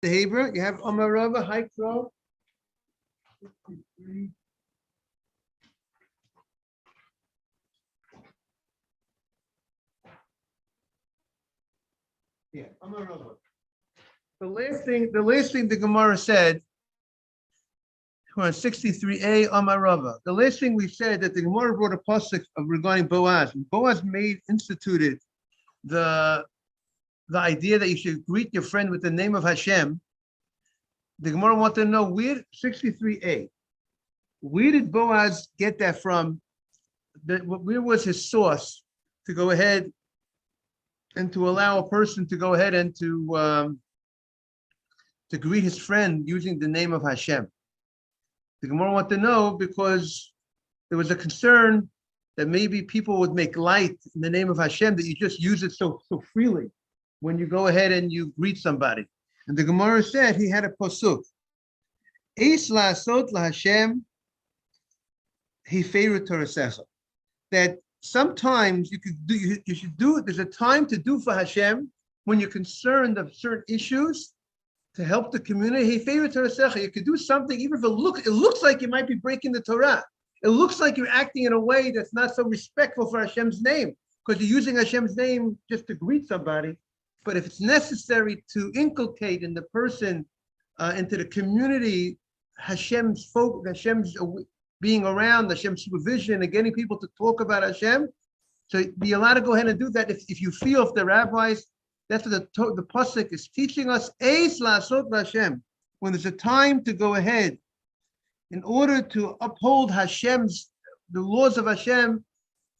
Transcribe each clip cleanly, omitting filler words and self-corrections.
the Hebrew. You have Amarava, Hikro. 53. Yeah, Amarava. The last thing the Gemara said, we're on 63a Amarava. The last thing we said that the Gemara brought a pasuk of regarding Boaz. Boaz instituted the idea that you should greet your friend with the name of Hashem. The Gemara wanted to know where 63a. Where did Boaz get that from? Where was his source to go ahead and to allow a person to go ahead and to greet his friend using the name of Hashem? The Gemara wanted to know because there was a concern that maybe people would make light in the name of Hashem, that you just use it so freely when you go ahead and you greet somebody. And the Gemara said he had a pasuk. Eis la'asot laHashem hifeiru torasecha. That sometimes you should do it. There's a time to do for Hashem when you're concerned of certain issues to help the community. Hifeiru torasecha. You could do something even if it looks like you might be breaking the Torah. It looks like you're acting in a way that's not so respectful for Hashem's name because you're using Hashem's name just to greet somebody. But if it's necessary to inculcate in the person, into the community, Hashem's being around, Hashem's supervision, and getting people to talk about Hashem, so be allowed to go ahead and do that. If you feel, if the rabbis, that's what the pasuk is teaching us, Eis la'asot Hashem, when there's a time to go ahead in order to uphold the laws of Hashem.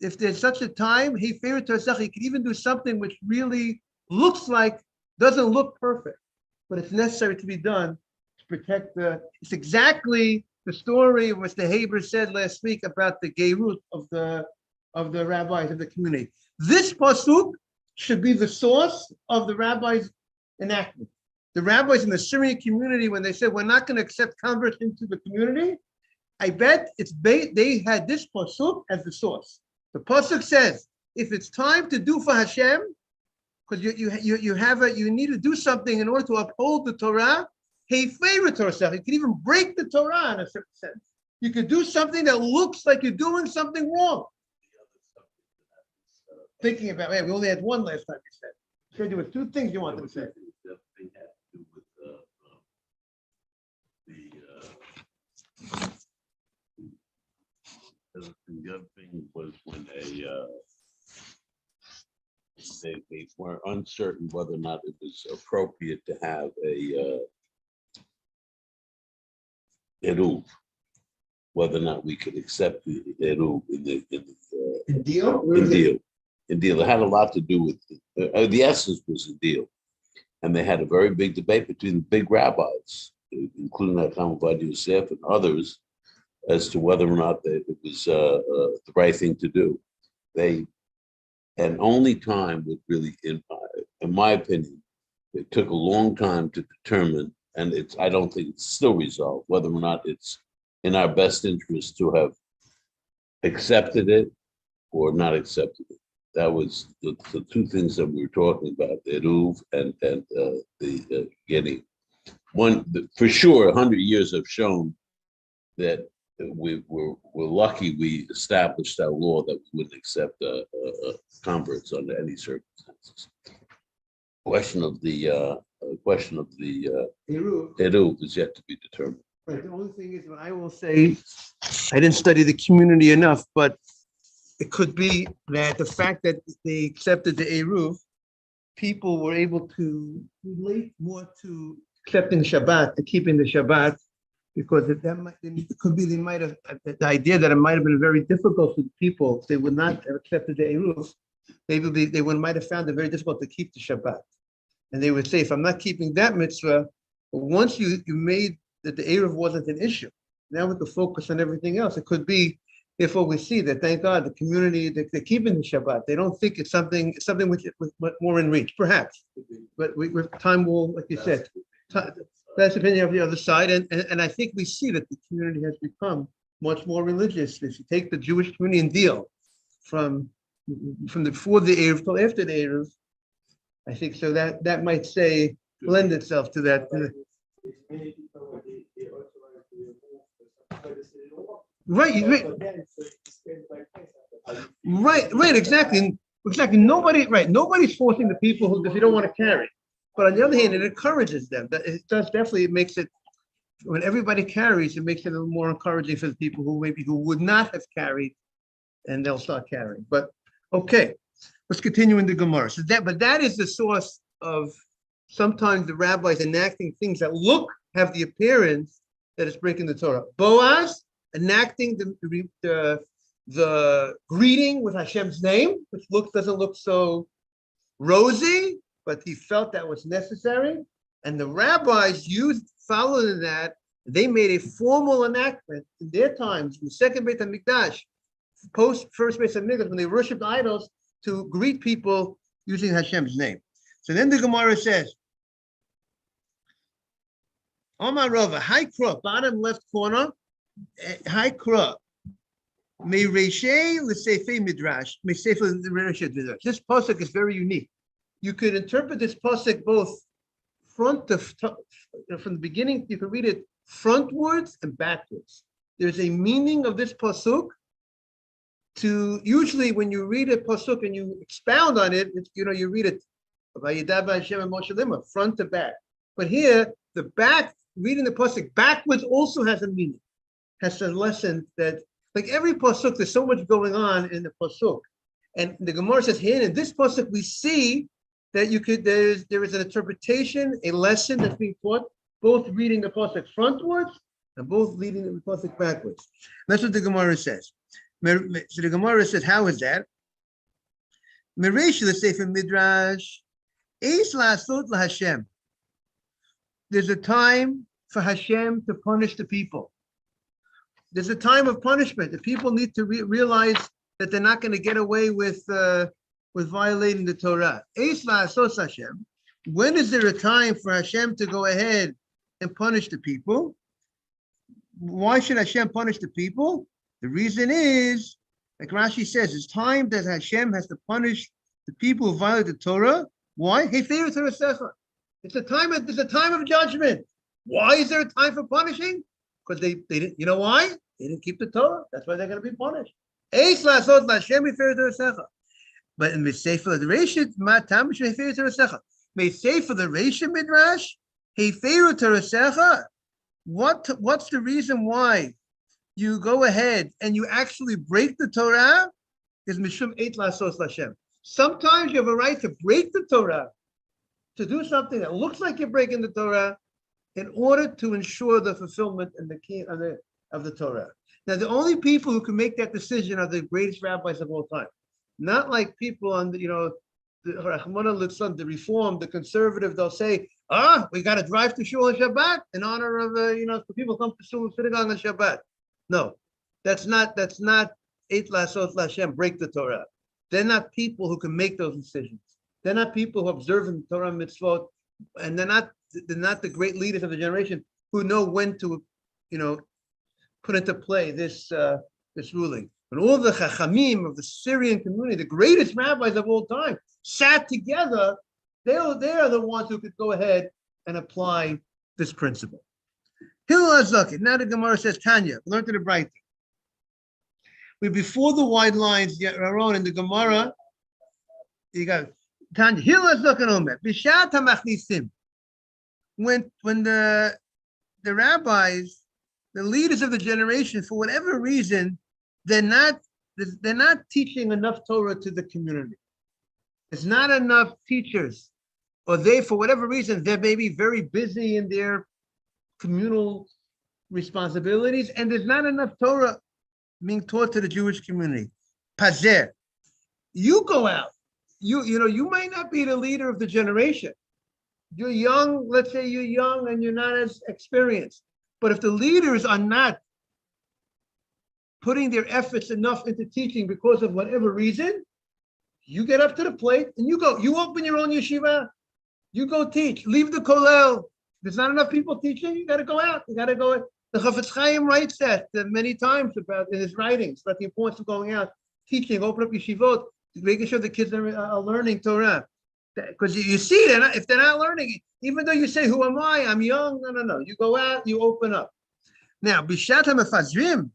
If there's such a time, he favored to He could even do something which really doesn't look perfect, but it's necessary to be done to protect it's exactly the story which the Hebrew said last week about the Geirut of the rabbis of the community. This pasuk should be the source of the rabbis' enactment. The rabbis in the Syrian community, when they said we're not going to accept converts into the community, I bet they had this pasuk as the source. The pasuk says, if it's time to do for Hashem, because you need to do something in order to uphold the Torah. Hey, favorite Torah. You can even break the Torah in a certain sense. You could do something that looks like you're doing something wrong. Thinking about, we only had one last time you said. So there were two things you wanted to say. The other thing was when they were uncertain whether or not it was appropriate to have a eruv, whether or not we could accept the eruv in deal. It had a lot to do with the essence was a deal, and they had a very big debate between the big rabbis, including Hakam Ovadia Yosef and others, as to whether or not it was the right thing to do. And only time would really, in my opinion, it took a long time to determine, and I don't think it's still resolved, whether or not it's in our best interest to have accepted it or not accepted it. That was the two things that we were talking about, the eruv and the getting. For sure, 100 years have shown that we're lucky we established that law that we wouldn't accept converts under any circumstances. Question of the eruv is yet to be determined. Right. The only thing is, what I will say, I didn't study the community enough, but it could be that the fact that they accepted the eruv, people were able to relate more to accepting Shabbat, to keeping the Shabbat, because it could be the idea that it might have been very difficult for the people if they would not have accepted the eruv. Maybe they might have found it very difficult to keep the Shabbat, and they would say, if I'm not keeping that mitzvah, once you made that the eruv wasn't an issue, now with the focus on everything else, it could be. Therefore, we see that, thank God, the community, they're keeping the Shabbat. They don't think it's something which is more in reach, perhaps. But with time will, like you said, that's the opinion of the other side. And I think we see that the community has become much more religious. If you take the Jewish community and deal from before the Eruv till after the Eruv, I think so that might say lend itself to that. Right, right, exactly. Exactly. Nobody's forcing the people who, if you don't want to carry. But on the other hand, it encourages them. It does definitely, it makes it, when everybody carries, it makes it a little more encouraging for the people who would not have carried, and they'll start carrying. But okay, let's continue in the Gemara. But that is the source of sometimes the rabbis enacting things that have the appearance that it's breaking the Torah. Boaz enacting the greeting with Hashem's name, which doesn't look so rosy, but he felt that was necessary. And the rabbis following that, they made a formal enactment in their times, in the second Beit HaMikdash, post first Beit HaMikdash, when they worshipped idols, to greet people using Hashem's name. So then the Gemara says, Omar Rava, High Kra, bottom left corner, High Kra, May Reshe L'Seife Midrash, May Sefer Midrash. This pasuk is very unique. You could interpret this pasuk both from the beginning. You can read it frontwards and backwards. There's a meaning of this pasuk. Usually when you read a pasuk and you expound on it, you read it front to back. But here, the back, reading the pasuk backwards also has a meaning, has a lesson that, like every pasuk, there's so much going on in the pasuk. And the Gemara says here in this pasuk, we see that there is an interpretation, a lesson that's being taught, both reading the pasuk frontwards and both reading the pasuk backwards. And that's what the Gemara says. So the Gemara says, how is that? Meresh l'sefer midrash, eis la'asot laHashem. There's a time for Hashem to punish the people. There's a time of punishment. The people need to realize that they're not going to get away with violating the Torah. Eis la'asot Hashem. When is there a time for Hashem to go ahead and punish the people? Why should Hashem punish the people? The reason is, like Rashi says, it's time that Hashem has to punish the people who violate the Torah. Why? There's a time of judgment. Why is there a time for punishing? Because they didn't, you know why? They didn't keep the Torah. That's why they're going to be punished. But in the Sefer the Reshit, the Reshit Midrash, what's the reason why you go ahead and you actually break the Torah? Is Mishum Eit Lasos Lashem. Sometimes you have a right to break the Torah, to do something that looks like you're breaking the Torah, in order to ensure the fulfillment and the key of the Torah. Now, the only people who can make that decision are the greatest rabbis of all time. Not like people on the Rahmana Litzlan, the Reform, the conservative. They'll say, we got to drive to Shul on Shabbat in honor of so people come to Shul synagogue on Shabbat. No, that's not Eit Lasot Lashem, break the Torah. They're not people who can make those decisions. They're not people who observe the Torah mitzvot, and they're not the great leaders of the generation who know when to, put into play this ruling. When all the Chachamim of the Syrian community, the greatest rabbis of all time, sat together, they are the ones who could go ahead and apply this principle. Hillel Azaki. Now the Gemara says, Tanya, learn to the bright. Before the wide lines, Aaron in the Gemara, you got Tanya. Hillel Azaki Omer. Bishat hamachnisim. When the rabbis, the leaders of the generation, for whatever reason, they're not teaching enough Torah to the community. There's not enough teachers, or for whatever reason, they may be very busy in their communal responsibilities, and there's not enough Torah being taught to the Jewish community. Pazer, you go out. You might not be the leader of the generation. You're young. Let's say you're young and you're not as experienced. But if the leaders are not putting their efforts enough into teaching because of whatever reason, you get up to the plate and you go. You open your own yeshiva. You go teach. Leave the kollel. There's not enough people teaching. You got to go out. You got to go. The Chafetz Chaim writes that many times in his writings about the importance of going out, teaching, open up yeshivot, making sure the kids are learning Torah. Because you see, if they're not learning, even though you say, "Who am I? I'm young." No, no, no. You go out, you open up. Now, bishat hamefazrim.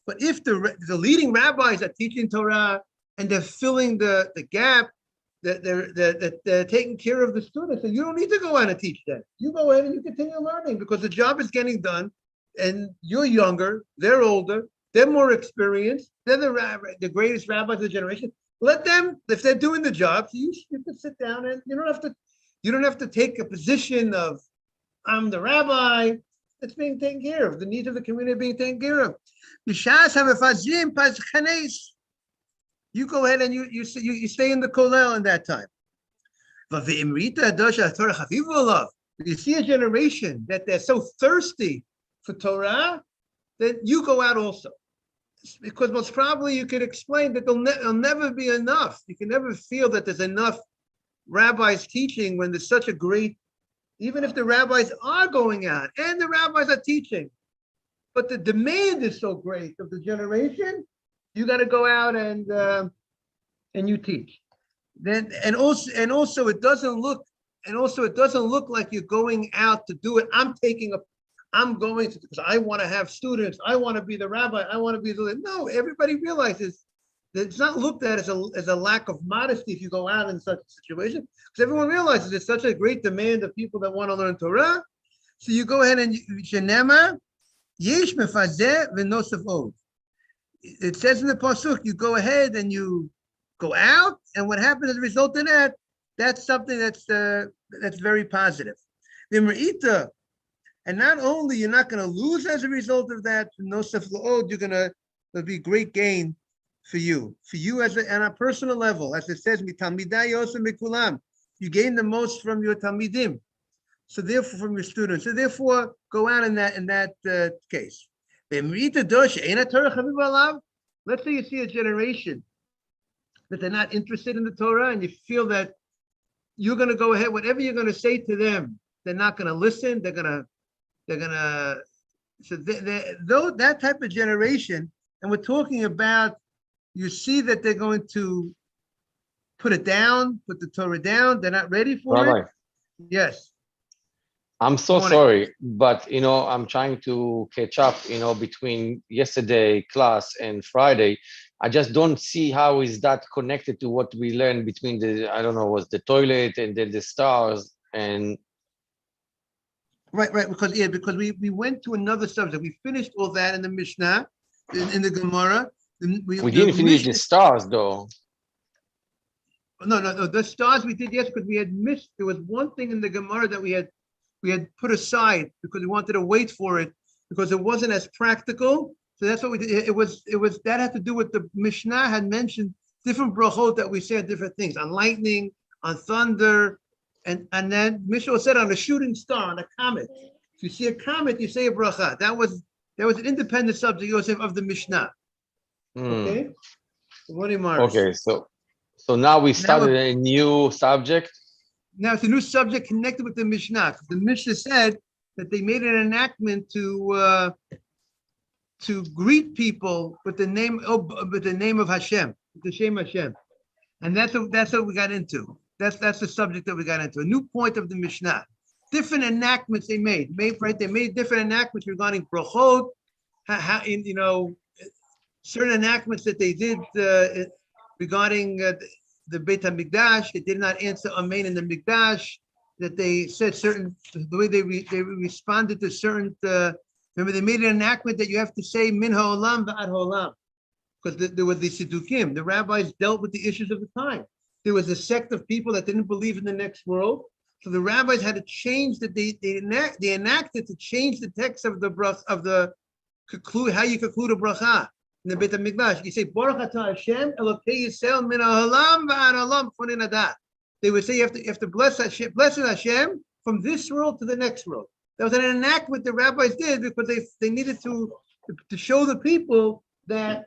But if the leading rabbis are teaching Torah and they're filling the gap, that they're taking care of the students, and you don't need to go out and teach them. You go in and you continue learning because the job is getting done, and you're younger, they're older, they're more experienced, they're the greatest rabbis of the generation. Let them, if they're doing the job, you can sit down and you don't have to take a position of I'm the rabbi. It's being taken care of. The needs of the community are being taken care of. You go ahead and you stay in the kollel in that time. You see a generation that they're so thirsty for Torah that you go out also. Because most probably you could explain that there'll never be enough. You can never feel that there's enough rabbis teaching when there's such a great, even if the rabbis are going out and the rabbis are teaching, but the demand is so great of the generation, you got to go out and you teach. Then and also it doesn't look like you're going out to do it. I'm going to because I want to have students. I want to be the rabbi. I want to be the no. Everybody realizes that it's not looked at as a lack of modesty if you go out in such a situation, because everyone realizes there's such a great demand of people that want to learn Torah. So you go ahead and shenema yesh mefazeh v'nosef od. It says in the pasuk, you go ahead and you go out, and what happens as a result of that, that's something that's very positive. And not only you're not going to lose as a result of that, nosef l'od, there'll be great gain for you as on a personal level, as it says, mitalmidai yosem mikulam, you gain the most from your talmidim, so therefore from your students. So therefore, go out in that case. Let's say you see a generation that they're not interested in the Torah, and you feel that you're going to go ahead, whatever you're going to say to them, they're not going to listen. They're gonna. So though that type of generation, and we're talking about, you see that they're going to put the Torah down. They're not ready for Rabbi, it. Yes. I'm so sorry, but I'm trying to catch up, between yesterday class and Friday. I just don't see how is that connected to what we learned between was the toilet and then the stars and. Right, because we went to another subject. We finished all that in the Mishnah, in the Gemara. We didn't finish the stars though. No. The stars we did, yes, because we had missed. There was one thing in the Gemara that we had put aside because we wanted to wait for it because it wasn't as practical. So that's what we did. It was that had to do with the Mishnah had mentioned different brachot that we say on different things, on lightning, on thunder, and then Mishnah said on a shooting star, on a comet. If you see a comet, you say a bracha. That was an independent subject, Yosef, of the Mishnah. Okay. Okay, so now we started a new subject. Now it's a new subject connected with the Mishnah. The Mishnah said that they made an enactment to greet people with the name of Hashem, with the Shem Hashem, and that's what we got into. That's the subject that we got into. A new point of the Mishnah. Different enactments they made. They made different enactments regarding brachot. Certain enactments that they did regarding the Beit HaMikdash. They did not answer Amen in the Mikdash. That they said the way they responded to certain. Remember, they made an enactment that you have to say Min Ha'olam V'ad Ha'olam, because there were the Siddukim. The rabbis dealt with the issues of the time. There was a sect of people that didn't believe in the next world, so the rabbis had to change they enacted to change the text of the conclude how you conclude a bracha in the Beit HaMikdash. You say Baruch Atah Hashem Elokei Yisrael Min Ha'olam V'ad Ha'olam Fonei Nadat. They would say you have to bless Hashem from this world to the next world. That was an enactment the rabbis did because they needed to show the people that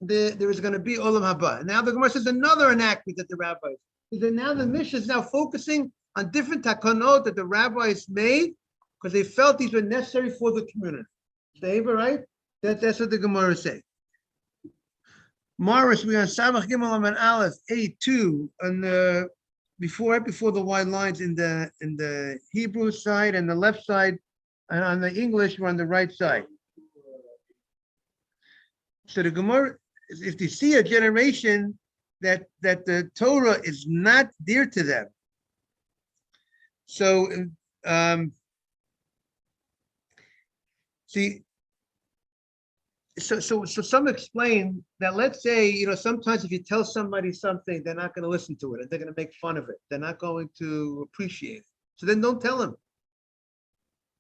there is going to be Olam Haba. Now the Gemara says another enactment that the rabbis. Because now the Mishnah is now focusing on different takanot that the rabbis made because they felt these were necessary for the community. Stable, right? That's what the Gemara say. Morris, we on Samach Gimel and Aleph A2 on right before the white lines in the Hebrew side and the left side, and on the English, we're on the right side. So the Gemara, if you see a generation that the Torah is not dear to them, so see, so some explain that, let's say, sometimes if you tell somebody something, they're not going to listen to it and they're going to make fun of it. They're not going to appreciate it. So then don't tell them.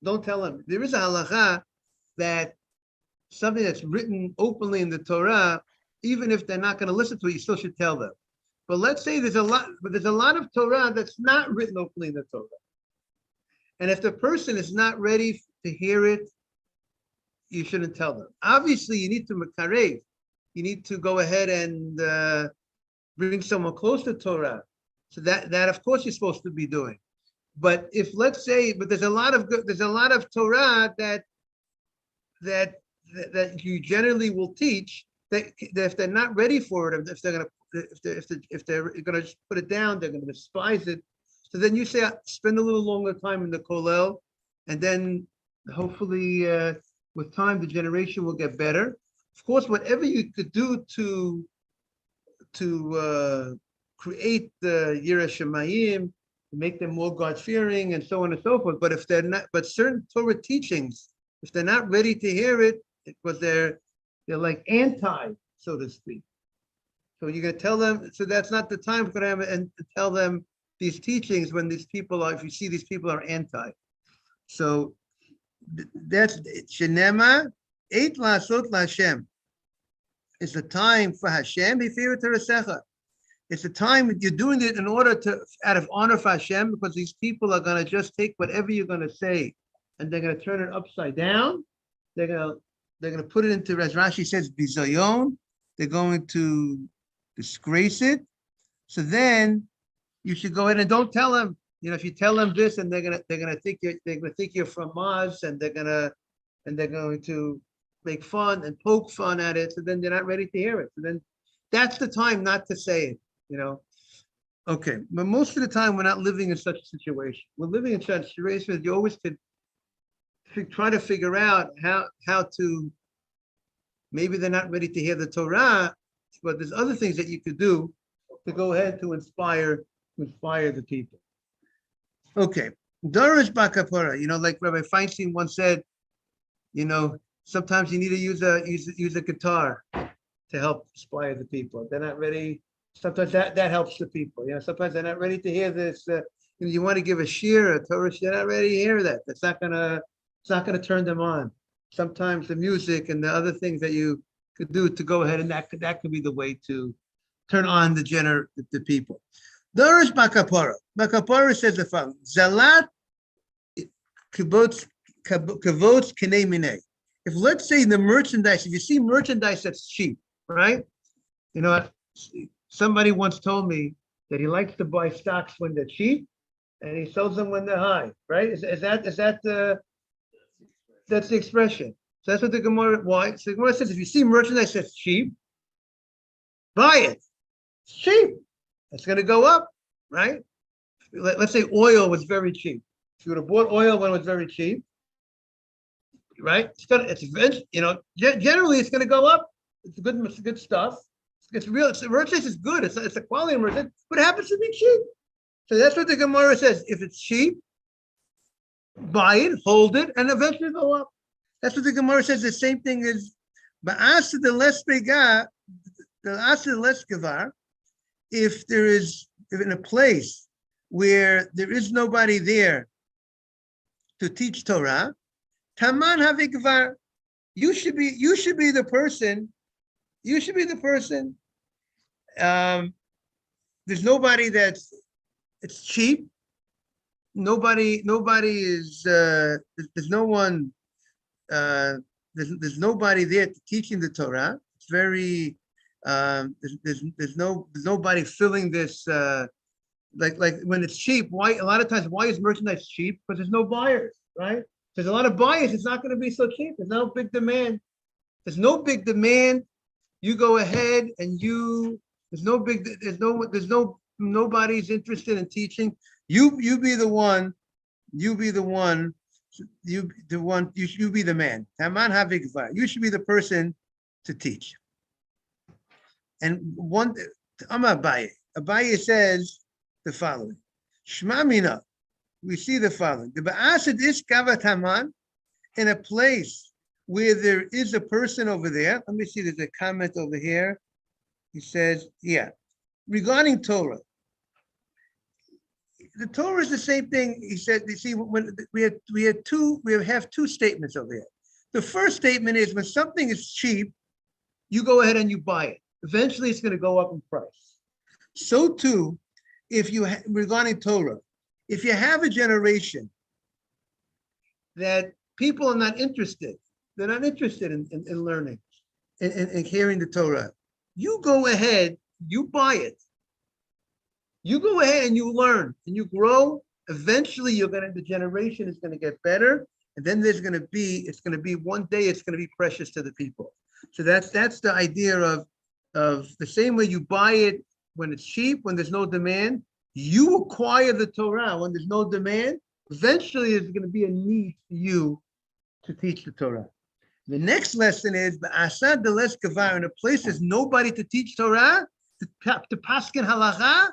Don't tell them. There is a halacha that something that's written openly in the Torah, even if they're not going to listen to it, you still should tell them. But let's say there's a lot of Torah that's not written openly in the Torah. And if the person is not ready to hear it, you shouldn't tell them. Obviously, you need to makarev. You need to go ahead and bring someone close to Torah. So that of course you're supposed to be doing. But if, let's say, there's a lot of Torah that you generally will teach that if they're not ready for it, if they're gonna just put it down, they're gonna despise it. So then you say, spend a little longer time in the kollel, and then hopefully with time the generation will get better. Of course, whatever you could do to create the Yireh Shamayim, make them more God-fearing, and so on and so forth. But if they're not, but certain Torah teachings, if they're not ready to hear it, because they're like anti, so to speak. So you're going to tell them, so that's not the time for them, and tell them these teachings when these people are, if you see these people are anti. So that's Shenema, Eit Lasot LaHashem. It's a time for Hashem, it's a time you're doing it in order to, out of honor for Hashem, because these people are going to just take whatever you're going to say and they're going to turn it upside down. They're going to put it into, as Rashi says, bizayon. They're going to disgrace it. So then you should go ahead and don't tell them. If you tell them this, and they're gonna think you're from Mars, and they're going to make fun and poke fun at it. So then they're not ready to hear it. So then that's the time not to say it. Okay, but most of the time we're not living in such a situation. We're living in such a situation that you always could try to figure out how to. Maybe they're not ready to hear the Torah, but there's other things that you could do to go ahead to inspire the people. Okay, Dorish Bakapora, like Rabbi Feinstein once said, sometimes you need to use a guitar to help inspire the people. They're not ready. Sometimes that helps the people. Sometimes they're not ready to hear this. You want to give a shir, a Torah, they're not ready to hear that. It's not gonna turn them on. Sometimes the music and the other things that you could do to go ahead, and that could be the way to turn on the people. Dorish Bakapora. Bakapora says the following: Zalat kavod kinei minei. If, let's say, the merchandise, if you see merchandise that's cheap, right? Somebody once told me that he likes to buy stocks when they're cheap, and he sells them when they're high, right? Is that that's the expression? So that's what the Gemara. Why? So the Gemara says, if you see merchandise that's cheap, buy it. It's cheap. It's going to go up, right? Let's say oil was very cheap. If you would have bought oil when it was very cheap, right? Generally it's going to go up. It's good stuff. It's real. Merchandise is good. It's a quality of merchandise, but it happens to be cheap. So that's what the Gemara says. If it's cheap, buy it, hold it, and eventually go up. That's what the Gemara says. The same thing is ba'asa the less bega, the asa less gavar. If in a place where there is nobody there to teach Torah, taman havigvar, you should be the person. You should be the person. There's nobody it's cheap. Nobody is. There's no one. There's nobody there teaching the Torah. It's very. There's nobody filling this. Like when it's cheap. Why a lot of times is merchandise cheap? Because there's no buyers, right? There's a lot of buyers. It's not going to be so cheap. There's no big demand. There's no big demand. You go ahead and there's no nobody's interested in teaching, you be the one, you be the one, you be the man. Taman havigvar. You should be the person to teach. And one, Abaye says the following. Shma mina. We see the following. The ba'asad is kavat haman, in a place where there is a person over there. Let me see, there's a comment over here. He says, yeah, regarding Torah. The Torah is the same thing. He said, you see, when we have two statements over here. The first statement is when something is cheap, you go ahead and you buy it. Eventually it's going to go up in price. So too, if you regarding Torah, if you have a generation that people are not interested, they're not interested in learning and hearing the Torah, you go ahead, you buy it. You go ahead and you learn and you grow. Eventually, the generation is going to get better. And then it's going to be one day, it's going to be precious to the people. So that's the idea of the same way you buy it when it's cheap, when there's no demand, you acquire the Torah when there's no demand. Eventually, there's going to be a need for you to teach the Torah. The next lesson is Ba'asad deles kavar, in a place there's nobody to teach Torah, to paskin halacha.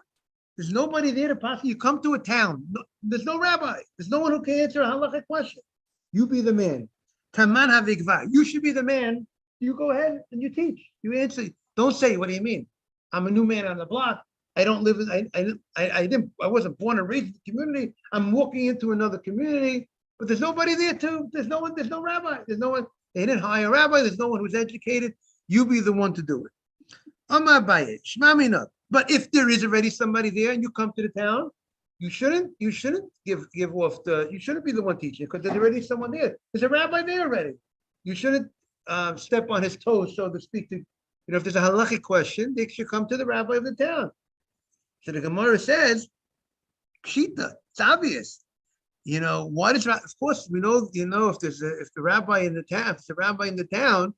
There's nobody there to paskin. You come to a town. There's no rabbi. There's no one who can answer a halacha question. You be the man. Taman havigvar. You should be the man. You go ahead and you teach. You answer. Don't say, what do you mean? I'm a new man on the block. I don't live in, I wasn't born and raised in the community. I'm walking into another community, but there's nobody there too. There's no rabbi. There's no one. They didn't hire a rabbi. There's no one who's educated. You be the one to do it. Amar Abaye, shmamina. But if there is already somebody there and you come to the town, you shouldn't give off you shouldn't be the one teaching because there's already someone there. There's a rabbi there already. You shouldn't step on his toes, so to speak. If there's a halachic question, they should come to the rabbi of the town. So the Gemara says, Pshita, it's obvious. What is, of course, we know, if the rabbi in the town, if it's a rabbi in the town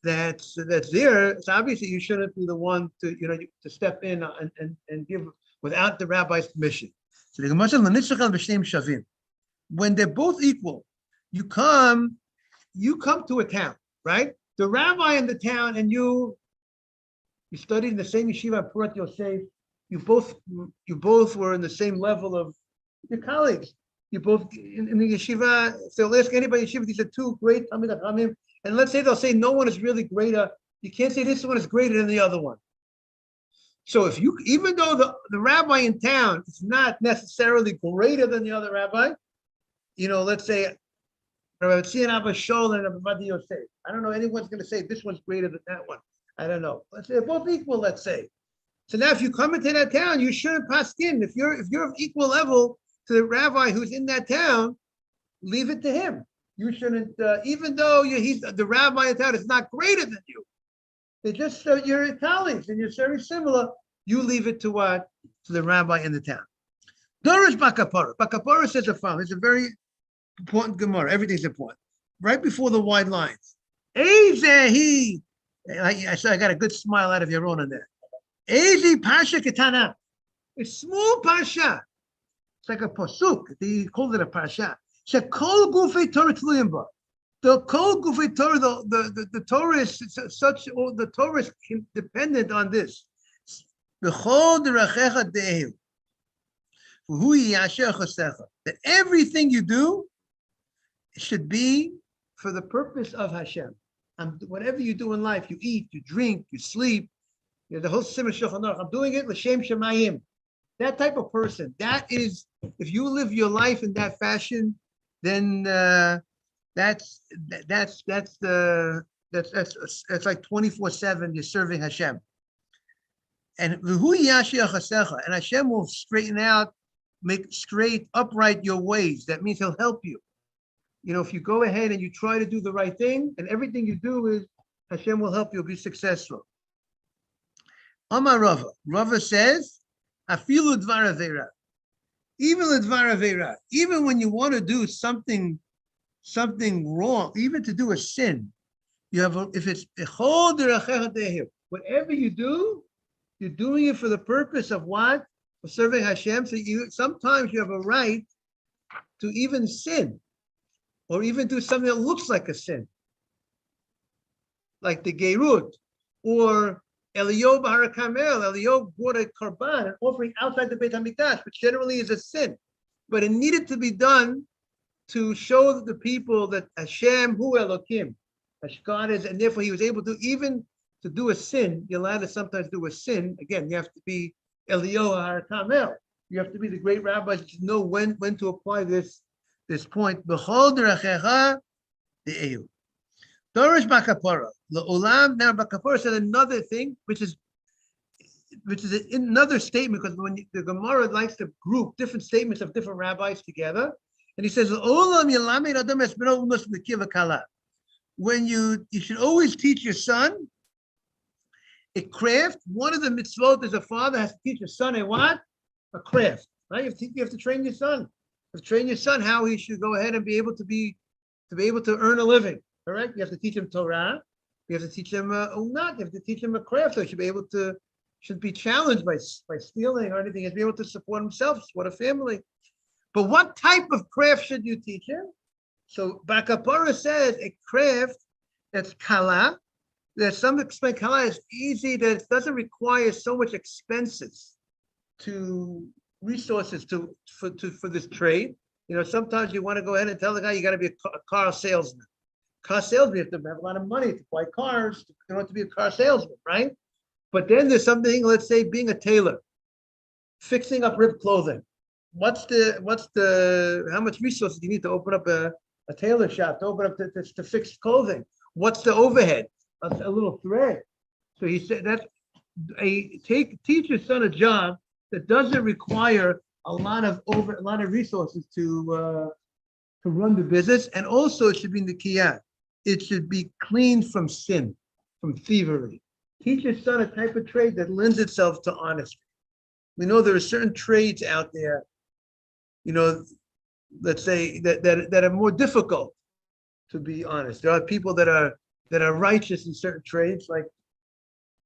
that's there, it's obvious that you shouldn't be the one to step in and give without the rabbi's permission. So the Gemara says, when they're both equal, you come to a town, right? The rabbi in the town and you studied in the same yeshiva, Purat Yosef. You both were in the same level of your colleagues. You both in the yeshiva. So they'll ask anybody in yeshiva, these are two great Talmid Chachamim, and let's say they'll say no one is really greater. You can't say this one is greater than the other one. So even though the rabbi in town is not necessarily greater than the other rabbi, let's say Rabbi Tzion Abba Shol and Rabbi Yosef. I don't know anyone's going to say this one's greater than that one. I don't know. Let's say they're both equal. Let's say. So now, if you come into that town, you shouldn't paskin. If you're of equal level to the rabbi who's in that town, leave it to him. You shouldn't, even though he's the rabbi in town is not greater than you. They're just your colleagues, and you're very similar. You leave it to what? To the rabbi in the town. Dorish Bakapara. Bakapara says the following. It's a very important Gemara. Everything's important. Right before the wide lines. Ezehi. I got a good smile out of your own on that. Ezi Pasha Ketana. It's small Pasha. It's like a posuk. They called it a Pasha. Shekol Gufei Torah Tluyimba. The Kol Gufei Torah, the Torah is such, the Torah is dependent on this. B'chol derachecha de'ehu. V'hu yasher chosecha. That everything you do should be for the purpose of Hashem. Whatever you do in life, you eat, you drink, you sleep, the whole Simon Shulchan Aruch, I'm doing it l'shem shemayim. That type of person, that is, if you live your life in that fashion, then that's like 24/7. You're serving Hashem, and Hashem will straighten out, make straight, upright your ways. That means He'll help you. If you go ahead and you try to do the right thing, and everything you do is Hashem will help you be successful. Amar Rava says, Afilu dvar avera. Even the dvar avera, even when you want to do something wrong, even to do a sin, if it's whatever you do, you're doing it for the purpose of what? for serving Hashem. So sometimes you have a right to even sin, or even do something that looks like a sin, like the Gerut, or Eliyahu Bahar Kamel. Eliyahu brought a karban, an offering outside the Beit HaMikdash, which generally is a sin, but it needed to be done to show the people that Hashem Hu Elokim, God is, and therefore he was able to even to do a sin. You're allowed to sometimes do a sin. Again, you have to be Eliyahu Har Kamel. You have to be the great rabbis to know when to apply this point. B'chol derachecha de'eu. Dorish bakapara. Le'olam. Now bakapara said another thing, which is another statement, because when the Gemara likes to group different statements of different rabbis together, and he says, when you should always teach your son a craft. One of the mitzvot as a father has to teach a son a what? A craft, right? You have to train your son. You have to train your son how he should go ahead and be able to earn a living. Correct? You have to teach him Torah. You have to teach him umat. You have to teach him a craft, so he should be challenged by stealing or anything. He has to be able to support himself, support a family. But what type of craft should you teach him? So Bakapara says a craft that's kala, that some explain kala is easy, that it doesn't require so much expenses resources for this trade. Sometimes you want to go ahead and tell the guy you got to be a car salesman. Car salesman, you have to have a lot of money to buy cars, to be a car salesman, right? But then there's something, let's say, being a tailor, fixing up ripped clothing. How much resources do you need to open up a tailor shop, to open up to fix clothing? What's the overhead? A little thread. So he said that teach your son a job that doesn't require a lot of resources to run the business, and also it should be nikiyah. It should be clean from sin, from thievery. Teach your son a type of trade that lends itself to honesty. We know there are certain trades out there, let's say that are more difficult to be honest. There are people that are righteous in certain trades, like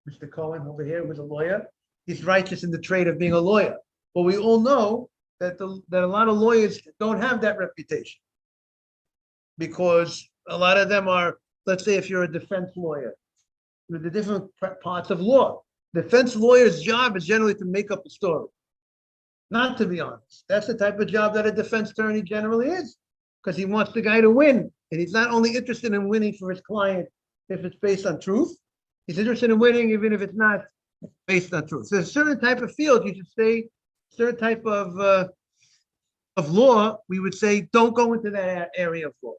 Mr. Cohen over here, who's a lawyer. He's righteous in the trade of being a lawyer. But we all know that a lot of lawyers don't have that reputation, because a lot of them are, let's say if you're a defense lawyer, the different parts of law. Defense lawyer's job is generally to make up a story, not to be honest. That's the type of job that a defense attorney generally is, because he wants the guy to win. And he's not only interested in winning for his client if it's based on truth, he's interested in winning even if it's not based on truth. So there's a certain type of field, you should say, certain type of law, we would say, don't go into that area of law.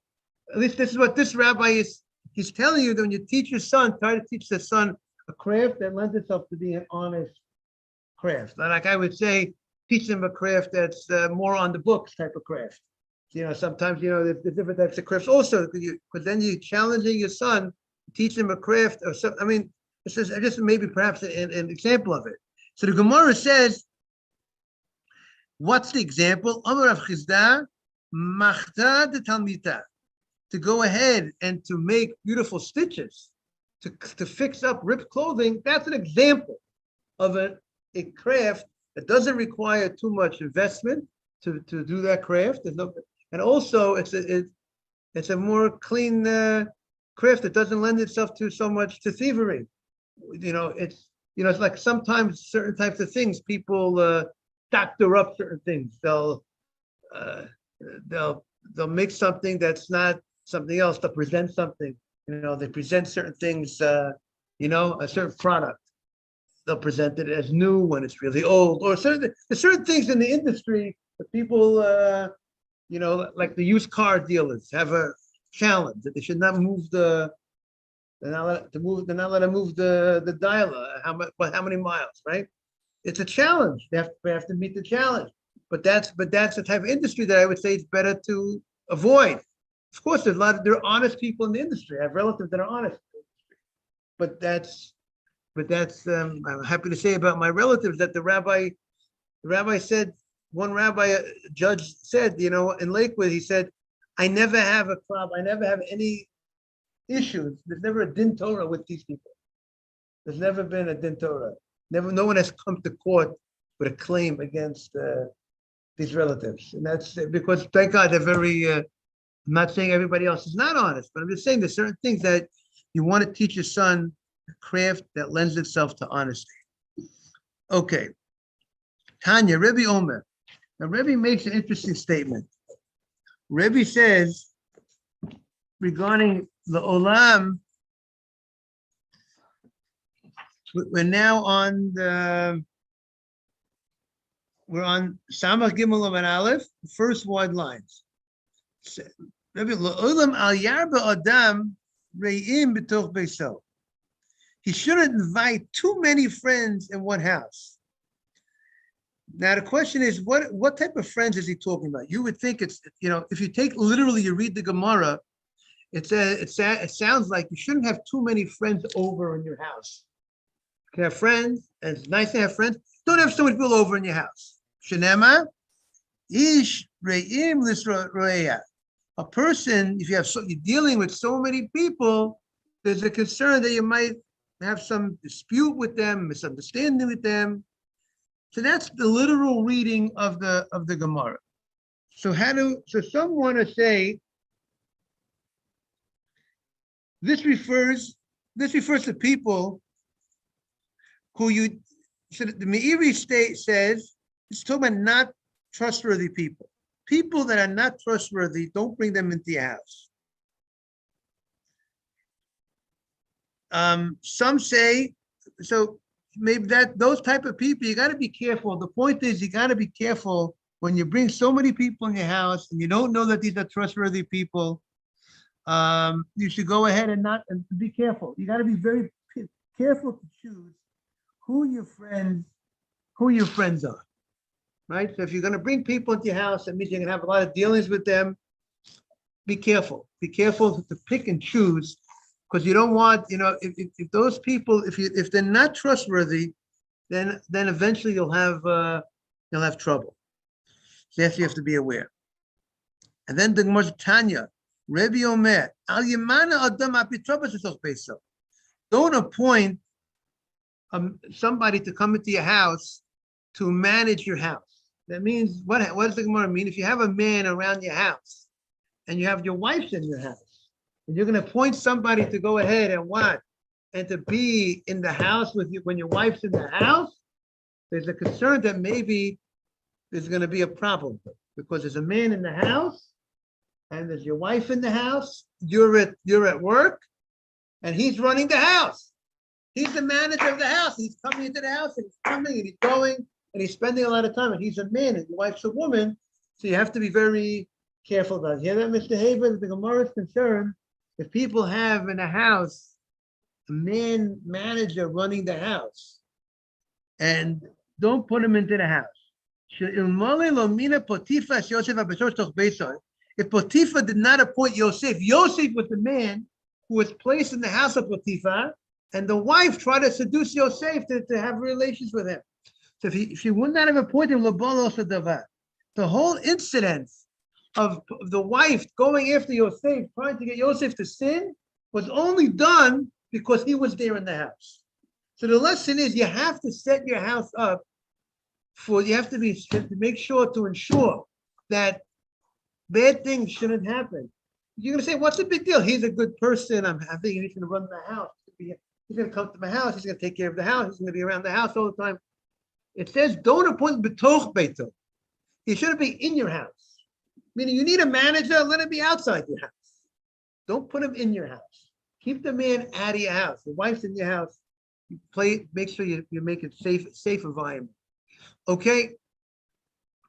At least this is what this rabbi he's telling you, that when you teach your son, try to teach the son a craft that lends itself to be an honest craft. Like I would say, teach them a craft that's more on the books type of craft. Sometimes, there's different types of crafts also, because then you're challenging your son, teach him a craft or something. I mean, this is just maybe perhaps an example of it. So the Gemara says, what's the example? Amar Rav Chizda, machta de talmita, to go ahead and to make beautiful stitches, to fix up ripped clothing. That's an example of a craft that doesn't require too much investment to do that craft. And also it's a more clean craft that doesn't lend itself to so much to thievery. It's like sometimes certain types of things, people doctor up certain things. They'll make something that's not something else, to present something. They present certain things, a certain product. They'll present it as new when it's really old, or there's certain things in the industry that people, like the used car dealers have a challenge that they should not move they're not allowed to move the dialer, how many miles, right? It's a challenge. They have to meet the challenge. But that's the type of industry that I would say it's better to avoid. Of course, there are honest people in the industry. I have relatives that are honest in the industry. But that's I'm happy to say about my relatives that the rabbi said, one rabbi judge said, in Lakewood, he said, I never have a problem. I never have any issues. There's never a din Torah with these people. There's never been a din Torah. No one has come to court with a claim against these relatives. And that's because, thank God, they're very, I'm not saying everybody else is not honest, but I'm just saying there's certain things that you want to teach your son a craft that lends itself to honesty. Okay. Tanya, Rebbe Omer. Now, Rebbe makes an interesting statement. Rebbe says, regarding the Olam, we're now on we're on Samach Gimel and Aleph, the first wide lines. Rebbe, L'olam al yarba adam re'im b'toch beiso. He shouldn't invite too many friends in one house. Now the question is, what type of friends is he talking about? You would think it's, if you take literally, you read the Gemara, it sounds like you shouldn't have too many friends over in your house. You can have friends, and it's nice to have friends. Don't have so many people over in your house. Shenema, ish re'im lisro'eya. A person, if you're dealing with so many people, there's a concern that you might have some dispute with them, misunderstanding with them. So that's the literal reading of the Gemara. So some want to say this refers to people who so the Meiri state says it's talking about not trustworthy people. People that are not trustworthy, don't bring them into your house. Some say, so maybe those type of people, you got to be careful. The point is, you got to be careful when you bring so many people in your house and you don't know that these are trustworthy people. You should go ahead and be careful. You got to be very careful to choose who your friends are, right? So if you're going to bring people into your house, that means you're going to have a lot of dealings with them. Be careful. Be careful to pick and choose, because you don't want, if those people, if they're not trustworthy, then eventually you'll have trouble. So you have to be aware. And then the Gemara Tanya, Rebbe Omer, Al Yemana Adam Apitrobas Esoch Beiso. Don't appoint somebody to come into your house to manage your house. That means, what does the Gemara mean? If you have a man around your house and you have your wife in your house, and you're going to appoint somebody to go ahead and to be in the house with you when your wife's in the house, there's a concern that maybe there's going to be a problem, because there's a man in the house and there's your wife in the house, you're at work, and he's running the house. He's the manager of the house. He's coming into the house, and he's coming and he's going and he's spending a lot of time, and he's a man and your wife's a woman. So you have to be very careful about it. Hear that, Mr. Haber? The Gemara is concerned if people have in a house a man manager running the house, and don't put him into the house. If Potiphar did not appoint Yosef was the man who was placed in the house of Potiphar, and the wife tried to seduce Yosef to have relations with him. So if she would not have appointed him, the whole incident of the wife going after Yosef, trying to get Yosef to sin, was only done because he was there in the house. So the lesson is, you have to set your house up you have to make sure to ensure that bad things shouldn't happen. You're going to say, what's the big deal? He's a good person. I'm thinking he's going to run the house. He's going to come to my house. He's going to take care of the house. He's going to be around the house all the time. It says, don't appoint b'toch beito. He shouldn't be in your house. Meaning, you need a manager, let him be outside your house. Don't put him in your house. Keep the man out of your house. The wife's in your house. Make sure you make it safe environment. Okay?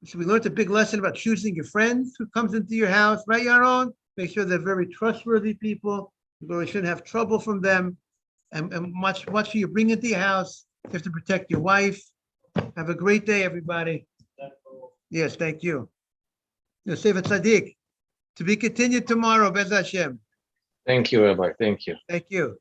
So we learned a big lesson about choosing your friends who comes into your house, right, Yaron? Make sure they're very trustworthy people. You really shouldn't have trouble from them. And watch who you bring into your house. You have to protect your wife. Have a great day, everybody. Yes, thank you. Yosef Tzaddik. To be continued tomorrow, Bez Hashem. Thank you, Rabbi. Thank you. Thank you.